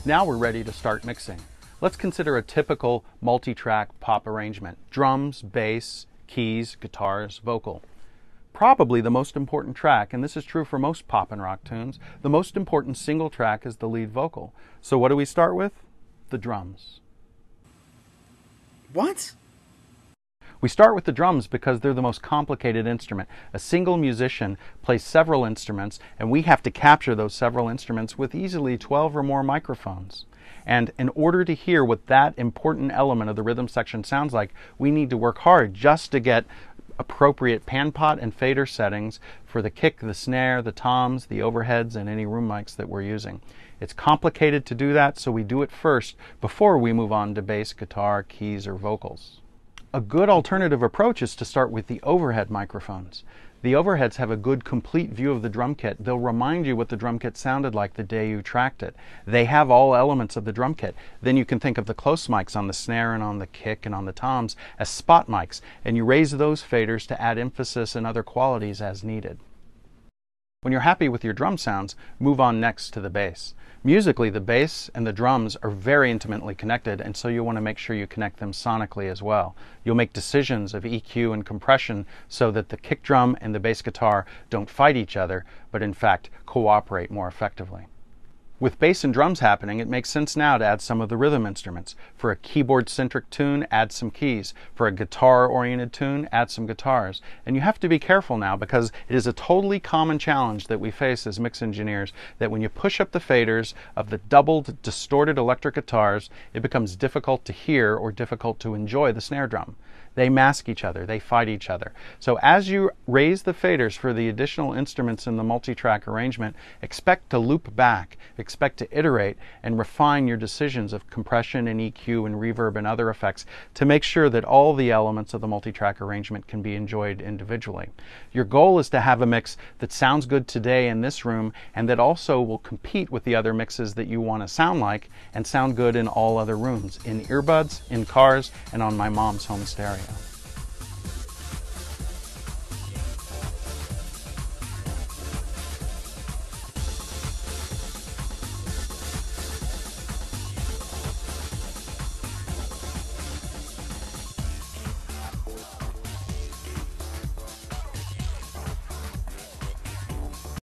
Now we're ready to start mixing. Let's consider a typical multi-track pop arrangement: drums, bass, keys, guitars, vocal. Probably the most important track, and this is true for most pop and rock tunes, the most important single track is the lead vocal. So what do we start with? The drums. What? We start with the drums because they're the most complicated instrument. A single musician plays several instruments, and we have to capture those several instruments with easily 12 or more microphones. And in order to hear what that important element of the rhythm section sounds like, we need to work hard just to get appropriate pan pot and fader settings for the kick, the snare, the toms, the overheads, and any room mics that we're using. It's complicated to do that, so we do it first before we move on to bass, guitar, keys, or vocals. A good alternative approach is to start with the overhead microphones. The overheads have a good complete view of the drum kit. They'll remind you what the drum kit sounded like the day you tracked it. They have all elements of the drum kit. Then you can think of the close mics on the snare and on the kick and on the toms as spot mics, and you raise those faders to add emphasis and other qualities as needed. When you're happy with your drum sounds, move on next to the bass. Musically, the bass and the drums are very intimately connected, and so you want to make sure you connect them sonically as well. You'll make decisions of EQ and compression so that the kick drum and the bass guitar don't fight each other, but in fact cooperate more effectively. With bass and drums happening, it makes sense now to add some of the rhythm instruments. For a keyboard-centric tune, add some keys. For a guitar-oriented tune, add some guitars. And you have to be careful now because it is a totally common challenge that we face as mix engineers that when you push up the faders of the doubled, distorted electric guitars, it becomes difficult to hear or difficult to enjoy the snare drum. They mask each other, they fight each other. So as you raise the faders for the additional instruments in the multi-track arrangement, expect to loop back, expect to iterate and refine your decisions of compression and EQ and reverb and other effects to make sure that all the elements of the multi-track arrangement can be enjoyed individually. Your goal is to have a mix that sounds good today in this room and that also will compete with the other mixes that you want to sound like and sound good in all other rooms, in earbuds, in cars, and on my mom's home stereo.